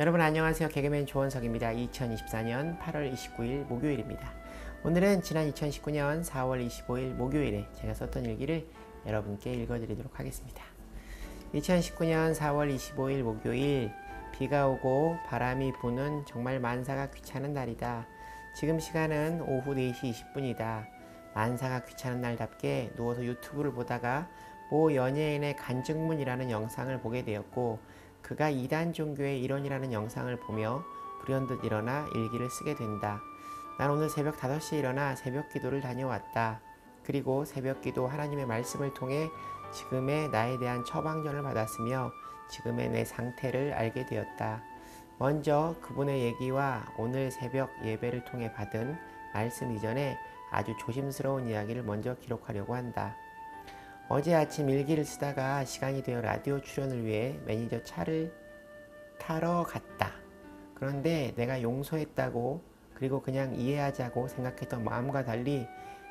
여러분 안녕하세요. 개그맨 조원석입니다. 2024년 8월 29일 목요일입니다. 오늘은 지난 2019년 4월 25일 목요일에 제가 썼던 일기를 여러분께 읽어드리도록 하겠습니다. 2019년 4월 25일 목요일, 비가 오고 바람이 부는 정말 만사가 귀찮은 날이다. 지금 시간은 오후 4시 20분이다. 만사가 귀찮은 날답게 누워서 유튜브를 보다가 모 연예인의 간증문이라는 영상을 보게 되었고, 그가 이단 종교의 일원이라는 영상을 보며 불현듯 일어나 일기를 쓰게 된다. 난 오늘 새벽 5시에 일어나 새벽 기도를 다녀왔다. 그리고 새벽 기도 하나님의 말씀을 통해 지금의 나에 대한 처방전을 받았으며 지금의 내 상태를 알게 되었다. 먼저 그분의 얘기와 오늘 새벽 예배를 통해 받은 말씀 이전에 아주 조심스러운 이야기를 먼저 기록하려고 한다. 어제 아침 일기를 쓰다가 시간이 되어 라디오 출연을 위해 매니저 차를 타러 갔다. 그런데 내가 용서했다고, 그리고 그냥 이해하자고 생각했던 마음과 달리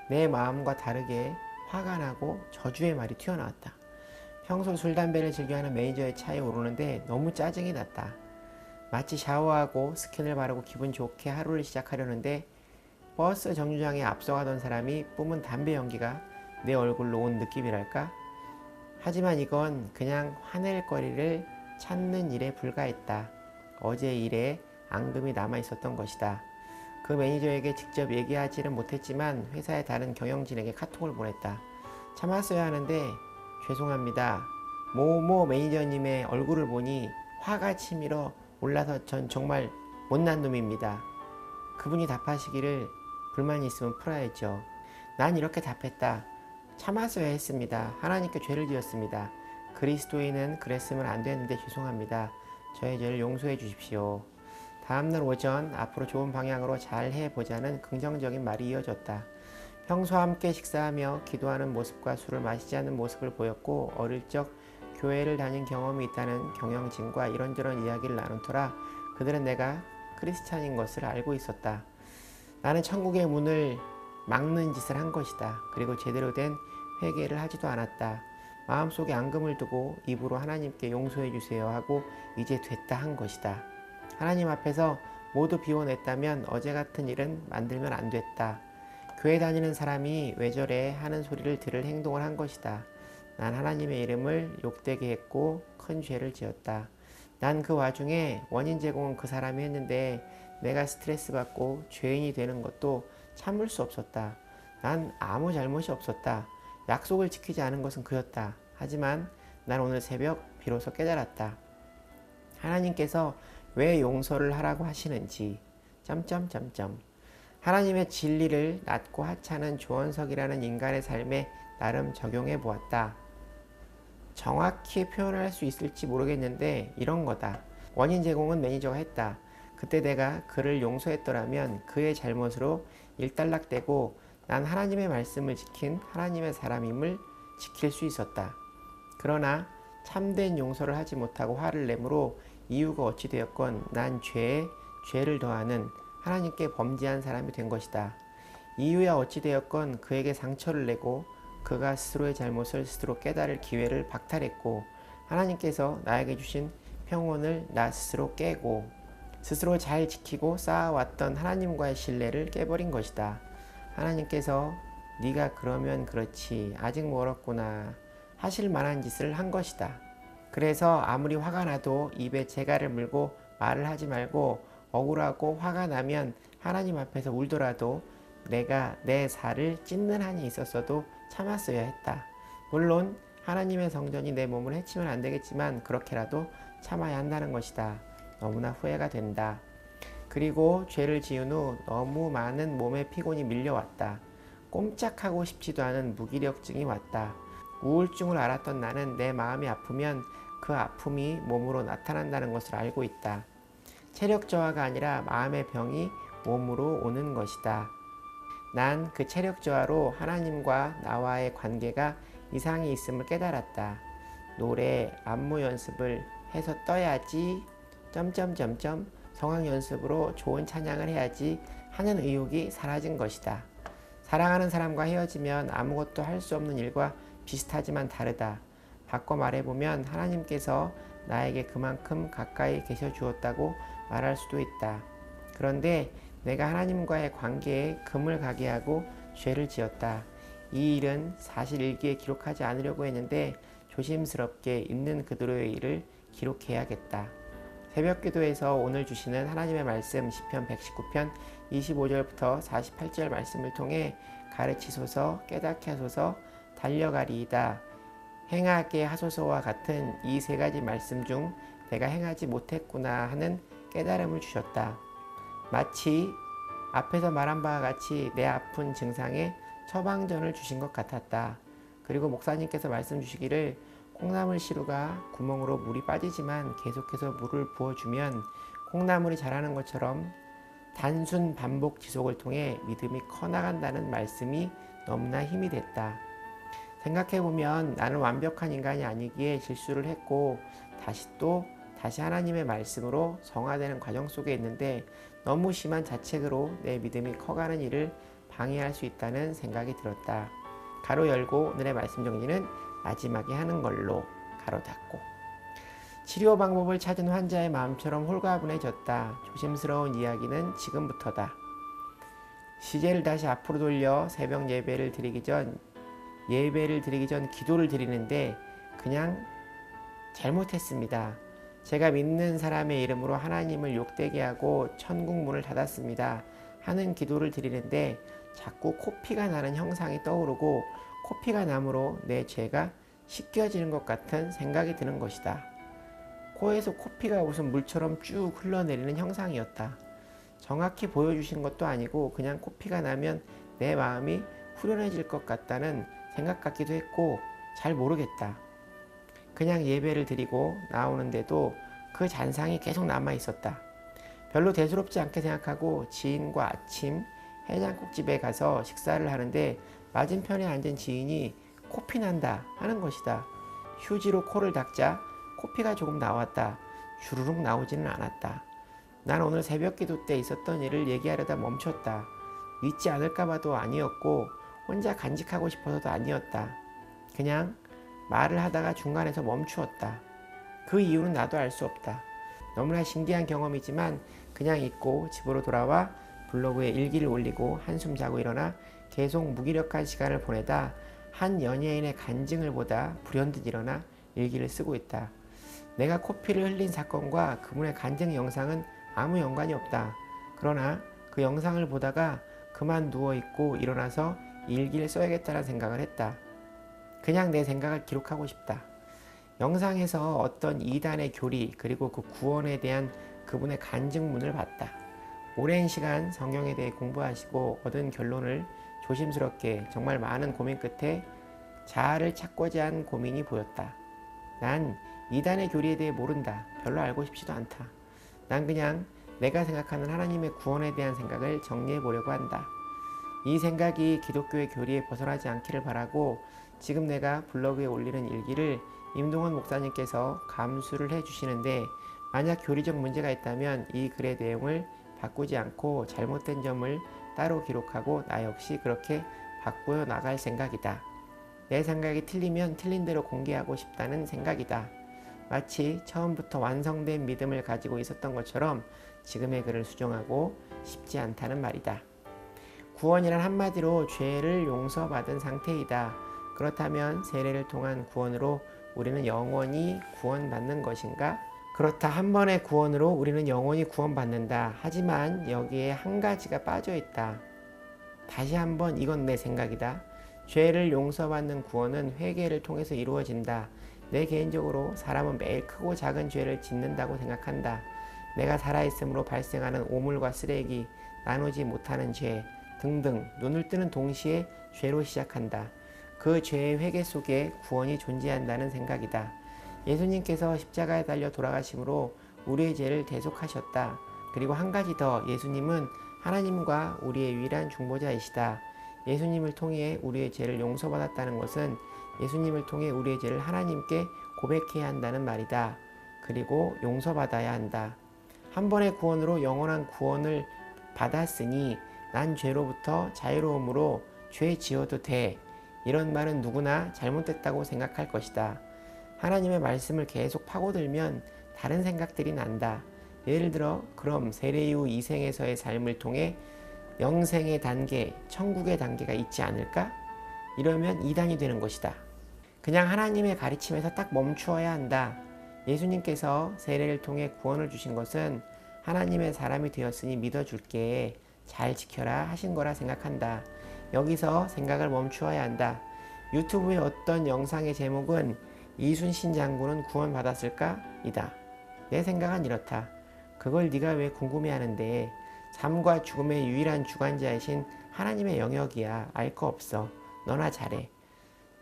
내 마음과 다르게 화가 나고 저주의 말이 튀어나왔다. 평소 술, 담배를 즐겨하는 매니저의 차에 오르는데 너무 짜증이 났다. 마치 샤워하고 스킨을 바르고 기분 좋게 하루를 시작하려는데 버스 정류장에 앞서가던 사람이 뿜은 담배 연기가 내 얼굴로 온 느낌이랄까? 하지만 이건 그냥 화낼 거리를 찾는 일에 불과했다. 어제 일에 앙금이 남아있었던 것이다. 그 매니저에게 직접 얘기하지는 못했지만 회사의 다른 경영진에게 카톡을 보냈다. 참았어야 하는데 죄송합니다. 모모 매니저님의 얼굴을 보니 화가 치밀어 올라서 전 정말 못난 놈입니다. 그분이 답하시기를 불만이 있으면 풀어야죠. 난 이렇게 답했다. 참았어야 했습니다. 하나님께 죄를 지었습니다. 그리스도인은 그랬으면 안 되는데 죄송합니다. 저의 죄를 용서해 주십시오. 다음날 오전 앞으로 좋은 방향으로 잘 해보자는 긍정적인 말이 이어졌다. 평소 함께 식사하며 기도하는 모습과 술을 마시지 않는 모습을 보였고, 어릴 적 교회를 다닌 경험이 있다는 경영진과 이런저런 이야기를 나눈 터라 그들은 내가 크리스찬인 것을 알고 있었다. 나는 천국의 문을 막는 짓을 한 것이다. 그리고 제대로 된 회개를 하지도 않았다. 마음속에 앙금을 두고 입으로 하나님께 용서해 주세요 하고 이제 됐다 한 것이다. 하나님 앞에서 모두 비워냈다면 어제 같은 일은 만들면 안 됐다. 교회 다니는 사람이 왜 저래 하는 소리를 들을 행동을 한 것이다. 난 하나님의 이름을 욕되게 했고 큰 죄를 지었다. 난 그 와중에 원인 제공은 그 사람이 했는데 내가 스트레스 받고 죄인이 되는 것도 참을 수 없었다. 난 아무 잘못이 없었다. 약속을 지키지 않은 것은 그였다. 하지만 난 오늘 새벽 비로소 깨달았다. 하나님께서 왜 용서를 하라고 하시는지... 하나님의 진리를 낮고 하찮은 조원석이라는 인간의 삶에 나름 적용해 보았다. 정확히 표현할 수 있을지 모르겠는데 이런 거다. 원인 제공은 매니저가 했다. 그때 내가 그를 용서했더라면 그의 잘못으로 일단락되고 난 하나님의 말씀을 지킨 하나님의 사람임을 지킬 수 있었다. 그러나 참된 용서를 하지 못하고 화를 내므로 이유가 어찌 되었건 난 죄에 죄를 더하는 하나님께 범죄한 사람이 된 것이다. 이유야 어찌 되었건 그에게 상처를 내고 그가 스스로의 잘못을 스스로 깨달을 기회를 박탈했고, 하나님께서 나에게 주신 평온을 나 스스로 깨고 스스로 잘 지키고 쌓아왔던 하나님과의 신뢰를 깨버린 것이다. 하나님께서 네가 그러면 그렇지 아직 멀었구나 하실 만한 짓을 한 것이다. 그래서 아무리 화가 나도 입에 재갈을 물고 말을 하지 말고 억울하고 화가 나면 하나님 앞에서 울더라도 내가 내 살을 찢는 한이 있었어도 참았어야 했다. 물론 하나님의 성전이 내 몸을 해치면 안 되겠지만 그렇게라도 참아야 한다는 것이다. 너무나 후회가 된다. 그리고 죄를 지은 후 너무 많은 몸의 피곤이 밀려왔다. 꼼짝하고 싶지도 않은 무기력증이 왔다. 우울증을 앓았던 나는 내 마음이 아프면 그 아픔이 몸으로 나타난다는 것을 알고 있다. 체력 저하가 아니라 마음의 병이 몸으로 오는 것이다. 난 그 체력 저하로 하나님과 나와의 관계가 이상이 있음을 깨달았다. 노래, 안무 연습을 해서 떠야지... 성악 연습으로 좋은 찬양을 해야지 하는 의욕이 사라진 것이다. 사랑하는 사람과 헤어지면 아무것도 할 수 없는 일과 비슷하지만 다르다. 바꿔 말해보면 하나님께서 나에게 그만큼 가까이 계셔 주었다고 말할 수도 있다. 그런데 내가 하나님과의 관계에 금을 가게 하고 죄를 지었다. 이 일은 사실 일기에 기록하지 않으려고 했는데 조심스럽게 있는 그대로의 일을 기록해야겠다. 새벽 기도에서 오늘 주시는 하나님의 말씀 시편 119편 25절부터 48절 말씀을 통해 가르치소서, 깨닫게 하소서, 달려가리이다. 행하게 하소서와 같은 이 세 가지 말씀 중 내가 행하지 못했구나 하는 깨달음을 주셨다. 마치 앞에서 말한 바와 같이 내 아픈 증상에 처방전을 주신 것 같았다. 그리고 목사님께서 말씀 주시기를 콩나물 시루가 구멍으로 물이 빠지지만 계속해서 물을 부어주면 콩나물이 자라는 것처럼 단순 반복 지속을 통해 믿음이 커나간다는 말씀이 너무나 힘이 됐다. 생각해보면 나는 완벽한 인간이 아니기에 실수를 했고 다시 하나님의 말씀으로 성화되는 과정 속에 있는데 너무 심한 자책으로 내 믿음이 커가는 일을 방해할 수 있다는 생각이 들었다. 가로 열고 오늘의 말씀 정리는 마지막에 하는 걸로 가로 닫고. 치료 방법을 찾은 환자의 마음처럼 홀가분해졌다. 조심스러운 이야기는 지금부터다. 시제를 다시 앞으로 돌려 새벽 예배를 드리기 전 기도를 드리는데 그냥 잘못했습니다. 제가 믿는 사람의 이름으로 하나님을 욕되게 하고 천국 문을 닫았습니다. 하는 기도를 드리는데 자꾸 코피가 나는 형상이 떠오르고 코피가 남으로 내 죄가 씻겨지는 것 같은 생각이 드는 것이다. 코에서 코피가 무슨 물처럼 쭉 흘러내리는 형상이었다. 정확히 보여주신 것도 아니고 그냥 코피가 나면 내 마음이 후련해질 것 같다는 생각 같기도 했고 잘 모르겠다. 그냥 예배를 드리고 나오는데도 그 잔상이 계속 남아 있었다. 별로 대수롭지 않게 생각하고 지인과 아침 해장국집에 가서 식사를 하는데 맞은편에 앉은 지인이 코피 난다 하는 것이다. 휴지로 코를 닦자 코피가 조금 나왔다. 주르륵 나오지는 않았다. 난 오늘 새벽 기도 때 있었던 일을 얘기하려다 멈췄다. 믿지 않을까 봐도 아니었고 혼자 간직하고 싶어서도 아니었다. 그냥 말을 하다가 중간에서 멈추었다. 그 이유는 나도 알 수 없다. 너무나 신기한 경험이지만 그냥 잊고 집으로 돌아와 블로그에 일기를 올리고 한숨 자고 일어나 계속 무기력한 시간을 보내다 한 연예인의 간증을 보다 불현듯 일어나 일기를 쓰고 있다. 내가 코피를 흘린 사건과 그분의 간증 영상은 아무 연관이 없다. 그러나 그 영상을 보다가 그만 누워있고 일어나서 일기를 써야겠다는 생각을 했다. 그냥 내 생각을 기록하고 싶다. 영상에서 어떤 이단의 교리 그리고 그 구원에 대한 그분의 간증문을 봤다. 오랜 시간 성경에 대해 공부하시고 얻은 결론을 조심스럽게 정말 많은 고민 끝에 자아를 찾고자 한 고민이 보였다. 난 이단의 교리에 대해 모른다. 별로 알고 싶지도 않다. 난 그냥 내가 생각하는 하나님의 구원에 대한 생각을 정리해 보려고 한다. 이 생각이 기독교의 교리에 벗어나지 않기를 바라고 지금 내가 블로그에 올리는 일기를 임동원 목사님께서 감수를 해주시는데 만약 교리적 문제가 있다면 이 글의 내용을 바꾸지 않고 잘못된 점을 따로 기록하고 나 역시 그렇게 바꾸어 나갈 생각이다. 내 생각이 틀리면 틀린 대로 공개하고 싶다는 생각이다. 마치 처음부터 완성된 믿음을 가지고 있었던 것처럼 지금의 글을 수정하고 싶지 않다는 말이다. 구원이란 한마디로 죄를 용서받은 상태이다. 그렇다면 세례를 통한 구원으로 우리는 영원히 구원받는 것인가? 그렇다. 한 번의 구원으로 우리는 영원히 구원받는다. 하지만 여기에 한 가지가 빠져 있다. 다시 한번 이건 내 생각이다. 죄를 용서받는 구원은 회개를 통해서 이루어진다. 내 개인적으로 사람은 매일 크고 작은 죄를 짓는다고 생각한다. 내가 살아있음으로 발생하는 오물과 쓰레기, 나누지 못하는 죄 등등 눈을 뜨는 동시에 죄로 시작한다. 그 죄의 회개 속에 구원이 존재한다는 생각이다. 예수님께서 십자가에 달려 돌아가심으로 우리의 죄를 대속하셨다. 그리고 한 가지 더, 예수님은 하나님과 우리의 유일한 중보자이시다. 예수님을 통해 우리의 죄를 용서받았다는 것은 예수님을 통해 우리의 죄를 하나님께 고백해야 한다는 말이다. 그리고 용서받아야 한다. 한 번의 구원으로 영원한 구원을 받았으니 난 죄로부터 자유로움으로 죄 지어도 돼. 이런 말은 누구나 잘못됐다고 생각할 것이다. 하나님의 말씀을 계속 파고들면 다른 생각들이 난다. 예를 들어 그럼 세례 이후 이생에서의 삶을 통해 영생의 단계, 천국의 단계가 있지 않을까? 이러면 이단이 되는 것이다. 그냥 하나님의 가르침에서 딱 멈추어야 한다. 예수님께서 세례를 통해 구원을 주신 것은 하나님의 사람이 되었으니 믿어줄게, 잘 지켜라 하신 거라 생각한다. 여기서 생각을 멈추어야 한다. 유튜브의 어떤 영상의 제목은 이순신 장군은 구원받았을까? 이다. 내 생각은 이렇다. 그걸 네가 왜 궁금해하는데? 삶과 죽음의 유일한 주관자이신 하나님의 영역이야. 알 거 없어. 너나 잘해.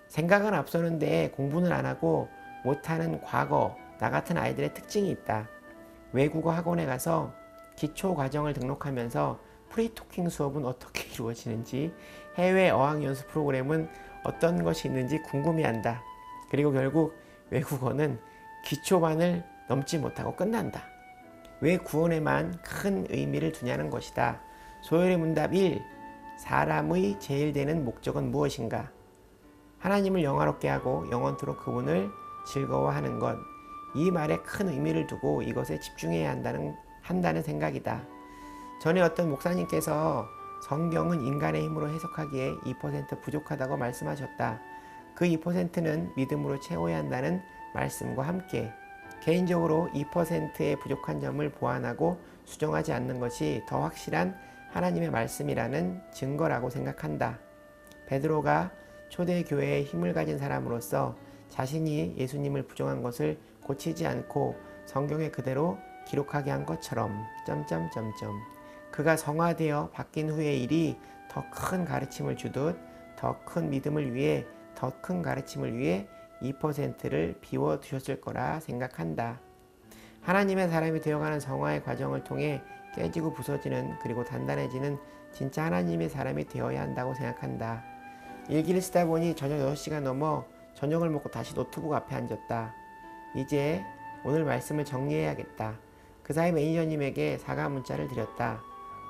생각은 앞서는데 공부는 안 하고 못하는 과거, 나 같은 아이들의 특징이 있다. 외국어 학원에 가서 기초 과정을 등록하면서 프리토킹 수업은 어떻게 이루어지는지, 해외 어학 연수 프로그램은 어떤 것이 있는지 궁금해한다. 그리고 결국 외국어는 기초반을 넘지 못하고 끝난다. 왜 구원에만 큰 의미를 두냐는 것이다. 소열의 문답 1. 사람의 제일 되는 목적은 무엇인가? 하나님을 영화롭게 하고 영원토록 그분을 즐거워하는 것. 이 말에 큰 의미를 두고 이것에 집중해야 한다는 생각이다. 전에 어떤 목사님께서 성경은 인간의 힘으로 해석하기에 2% 부족하다고 말씀하셨다. 그 2%는 믿음으로 채워야 한다는 말씀과 함께 개인적으로 2%의 부족한 점을 보완하고 수정하지 않는 것이 더 확실한 하나님의 말씀이라는 증거라고 생각한다. 베드로가 초대교회에 힘을 가진 사람으로서 자신이 예수님을 부정한 것을 고치지 않고 성경에 그대로 기록하게 한 것처럼 그가 성화되어 바뀐 후의 일이 더 큰 가르침을 주듯 더 큰 믿음을 위해 더 큰 가르침을 위해 2%를 비워두셨을 거라 생각한다. 하나님의 사람이 되어가는 성화의 과정을 통해 깨지고 부서지는 그리고 단단해지는 진짜 하나님의 사람이 되어야 한다고 생각한다. 일기를 쓰다 보니 저녁 6시가 넘어 저녁을 먹고 다시 노트북 앞에 앉았다. 이제 오늘 말씀을 정리해야겠다. 그 사이 매니저님에게 사과 문자를 드렸다.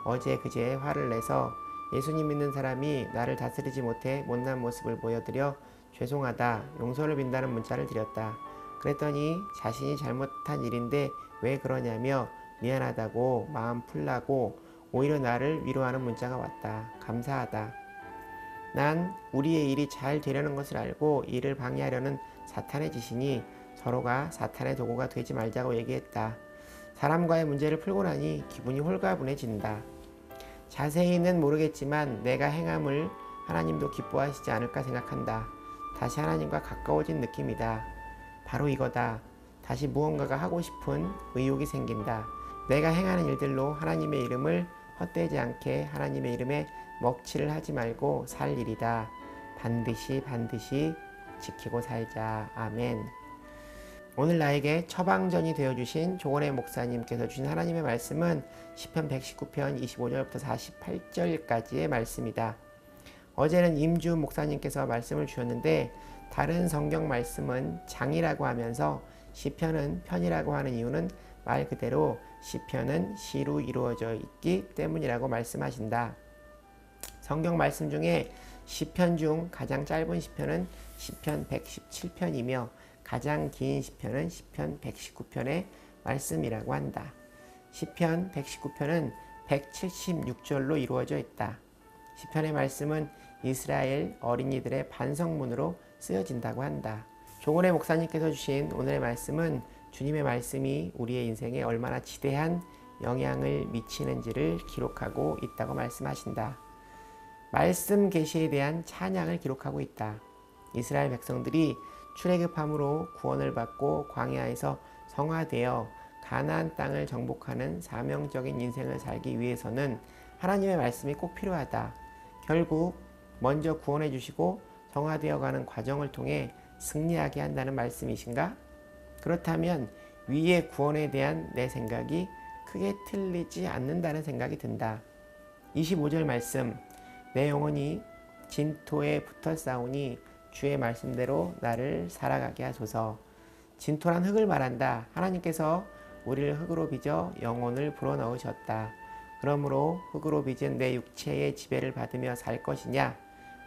어제 그제 화를 내서 예수님 믿는 사람이 나를 다스리지 못해 못난 모습을 보여드려 죄송하다, 용서를 빈다는 문자를 드렸다. 그랬더니 자신이 잘못한 일인데 왜 그러냐며 미안하다고 마음 풀라고 오히려 나를 위로하는 문자가 왔다. 감사하다. 난 우리의 일이 잘 되려는 것을 알고 일을 방해하려는 사탄의 짓이니 서로가 사탄의 도구가 되지 말자고 얘기했다. 사람과의 문제를 풀고 나니 기분이 홀가분해진다. 자세히는 모르겠지만 내가 행함을 하나님도 기뻐하시지 않을까 생각한다. 다시 하나님과 가까워진 느낌이다. 바로 이거다. 다시 무언가가 하고 싶은 의욕이 생긴다. 내가 행하는 일들로 하나님의 이름을 헛되지 않게 하나님의 이름에 먹칠을 하지 말고 살 일이다. 반드시 지키고 살자. 아멘. 오늘 나에게 처방전이 되어주신 조건의 목사님께서 주신 하나님의 말씀은 시편 119편 25절부터 48절까지의 말씀이다. 어제는 임주 목사님께서 말씀을 주셨는데 다른 성경 말씀은 장이라고 하면서 시편은 편이라고 하는 이유는 말 그대로 시편은 시로 이루어져 있기 때문이라고 말씀하신다. 성경 말씀 중에 시편 중 가장 짧은 시편은 시편 117편이며 가장 긴 시편은 시편 119편의 말씀이라고 한다. 시편 119편은 176절로 이루어져 있다. 시편의 말씀은 이스라엘 어린이들의 반성문으로 쓰여진다고 한다. 조건의 목사님께서 주신 오늘의 말씀은 주님의 말씀이 우리의 인생에 얼마나 지대한 영향을 미치는지를 기록하고 있다고 말씀하신다. 말씀 계시에 대한 찬양을 기록하고 있다. 이스라엘 백성들이 출애굽함으로 구원을 받고 광야에서 성화되어 가나안 땅을 정복하는 사명적인 인생을 살기 위해서는 하나님의 말씀이 꼭 필요하다. 결국 먼저 구원해 주시고 성화되어 가는 과정을 통해 승리하게 한다는 말씀이신가? 그렇다면 위의 구원에 대한 내 생각이 크게 틀리지 않는다는 생각이 든다. 25절 말씀, 내 영혼이 진토에 붙어 싸우니 주의 말씀대로 나를 살아가게 하소서. 진토란 흙을 말한다. 하나님께서 우리를 흙으로 빚어 영혼을 불어넣으셨다. 그러므로 흙으로 빚은 내 육체의 지배를 받으며 살 것이냐?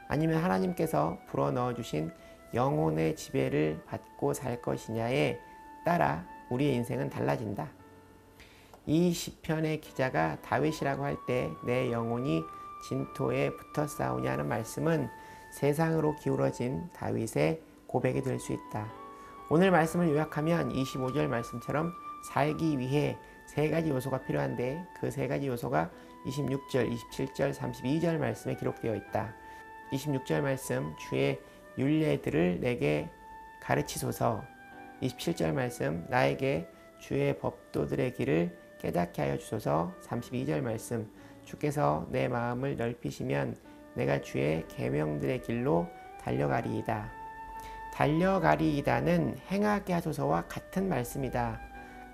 아니면 하나님께서 불어넣어 주신 영혼의 지배를 받고 살 것이냐에 따라 우리의 인생은 달라진다. 이 시편의 기자가 다윗이라고 할 때 내 영혼이 진토에 붙어 싸우냐는 말씀은 세상으로 기울어진 다윗의 고백이 될 수 있다. 오늘 말씀을 요약하면 25절 말씀처럼 살기 위해 세 가지 요소가 필요한데 그 세 가지 요소가 26절, 27절, 32절 말씀에 기록되어 있다. 26절 말씀, 주의 율례들을 내게 가르치소서. 27절 말씀, 나에게 주의 법도들의 길을 깨닫게 하여 주소서. 32절 말씀, 주께서 내 마음을 넓히시면 내가 주의 계명들의 길로 달려가리이다. 달려가리이다는 행하게 하소서와 같은 말씀이다.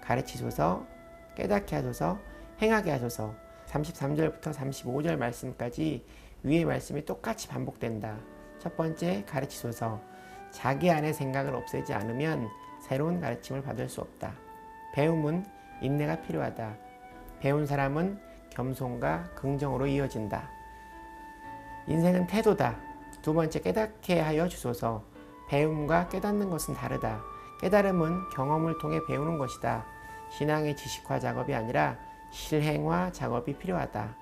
가르치소서, 깨닫게 하소서, 행하게 하소서. 33절부터 35절 말씀까지 위의 말씀이 똑같이 반복된다. 첫 번째, 가르치소서. 자기 안의 생각을 없애지 않으면 새로운 가르침을 받을 수 없다. 배움은 인내가 필요하다. 배운 사람은 겸손과 긍정으로 이어진다. 인생은 태도다. 두 번째, 깨닫게 하여 주소서. 배움과 깨닫는 것은 다르다. 깨달음은 경험을 통해 배우는 것이다. 신앙의 지식화 작업이 아니라 실행화 작업이 필요하다.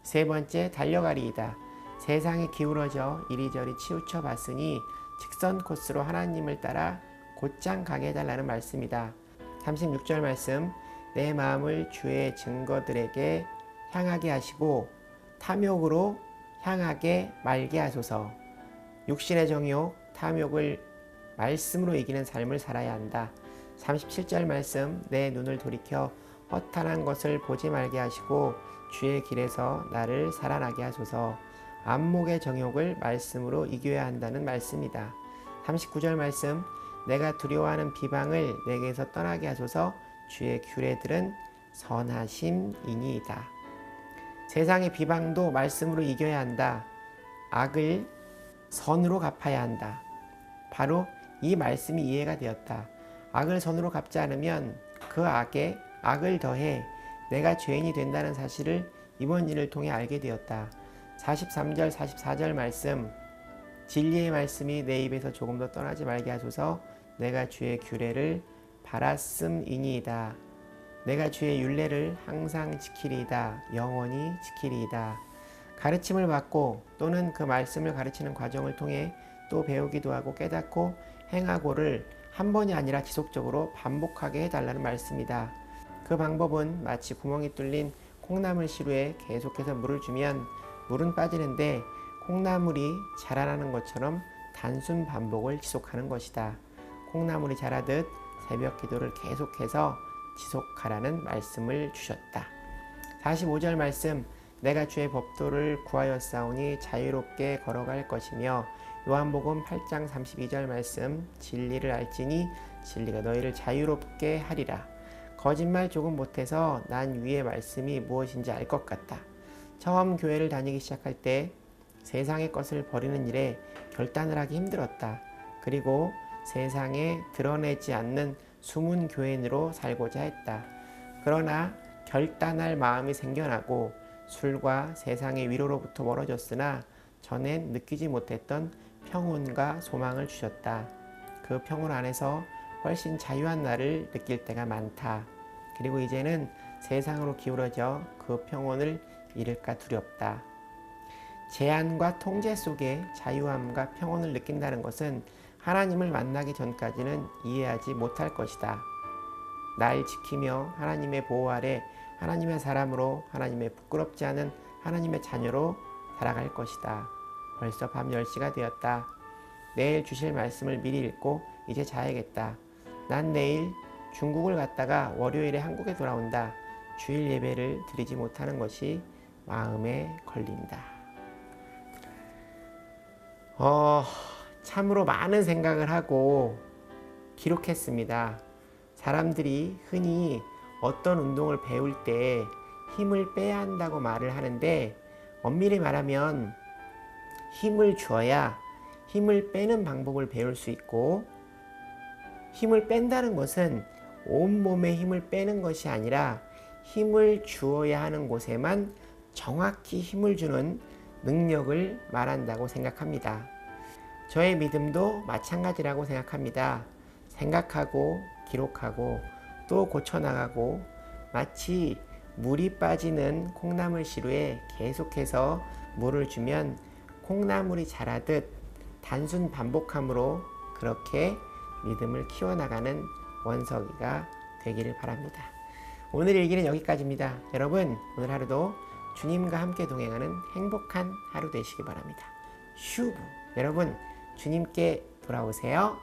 세 번째, 달려가리이다. 세상에 기울어져 이리저리 치우쳐 봤으니 직선 코스로 하나님을 따라 곧장 가게 해달라는 말씀이다. 36절 말씀, 내 마음을 주의 증거들에게 향하게 하시고 탐욕으로 향하게 말게 하소서. 육신의 정욕, 탐욕을 말씀으로 이기는 삶을 살아야 한다. 37절 말씀, 내 눈을 돌이켜 허탄한 것을 보지 말게 하시고 주의 길에서 나를 살아나게 하소서. 안목의 정욕을 말씀으로 이겨야 한다는 말씀이다. 39절 말씀, 내가 두려워하는 비방을 내게서 떠나게 하소서. 주의 규례들은 선하심이니이다. 세상의 비방도 말씀으로 이겨야 한다. 악을 선으로 갚아야 한다. 바로 이 말씀이 이해가 되었다. 악을 선으로 갚지 않으면 그 악에 악을 더해 내가 죄인이 된다는 사실을 이번 일을 통해 알게 되었다. 43절 44절 말씀, 진리의 말씀이 내 입에서 조금 더 떠나지 말게 하소서. 내가 주의 규례를 바랐음이니이다. 내가 주의 율례를 항상 지키리이다. 영원히 지키리이다. 가르침을 받고 또는 그 말씀을 가르치는 과정을 통해 또 배우기도 하고 깨닫고 행하고를 한 번이 아니라 지속적으로 반복하게 해달라는 말씀이다. 그 방법은 마치 구멍이 뚫린 콩나물 시루에 계속해서 물을 주면 물은 빠지는데 콩나물이 자라나는 것처럼 단순 반복을 지속하는 것이다. 콩나물이 자라듯 새벽 기도를 계속해서 지속하라는 말씀을 주셨다. 45절 말씀, 내가 주의 법도를 구하였사오니 자유롭게 걸어갈 것이며 요한복음 8장 32절 말씀, 진리를 알지니 진리가 너희를 자유롭게 하리라. 거짓말 조금 못해서 난 위의 말씀이 무엇인지 알 것 같다. 처음 교회를 다니기 시작할 때 세상의 것을 버리는 일에 결단을 하기 힘들었다. 그리고 세상에 드러내지 않는 숨은 교인으로 살고자 했다. 그러나 결단할 마음이 생겨나고 술과 세상의 위로로부터 멀어졌으나 전엔 느끼지 못했던 평온과 소망을 주셨다. 그 평온 안에서 훨씬 자유한 나를 느낄 때가 많다. 그리고 이제는 세상으로 기울어져 그 평온을 잃을까 두렵다. 제한과 통제 속에 자유함과 평온을 느낀다는 것은 하나님을 만나기 전까지는 이해하지 못할 것이다. 날 지키며 하나님의 보호 아래 하나님의 사람으로 하나님의 부끄럽지 않은 하나님의 자녀로 살아갈 것이다. 벌써 밤 10시가 되었다. 내일 주실 말씀을 미리 읽고 이제 자야겠다. 난 내일 중국을 갔다가 월요일에 한국에 돌아온다. 주일 예배를 드리지 못하는 것이 마음에 걸린다. 참으로 많은 생각을 하고 기록했습니다. 사람들이 흔히 어떤 운동을 배울 때 힘을 빼야 한다고 말을 하는데 엄밀히 말하면 힘을 줘야 힘을 빼는 방법을 배울 수 있고, 힘을 뺀다는 것은 온몸에 힘을 빼는 것이 아니라 힘을 주어야 하는 곳에만 정확히 힘을 주는 능력을 말한다고 생각합니다. 저의 믿음도 마찬가지라고 생각합니다. 생각하고 기록하고 또 고쳐나가고 마치 물이 빠지는 콩나물 시루에 계속해서 물을 주면 콩나물이 자라듯 단순 반복함으로 그렇게 믿음을 키워나가는 원석이가 되기를 바랍니다. 오늘 일기는 여기까지입니다. 여러분, 오늘 하루도 주님과 함께 동행하는 행복한 하루 되시기 바랍니다. 슈브! 여러분, 주님께 돌아오세요.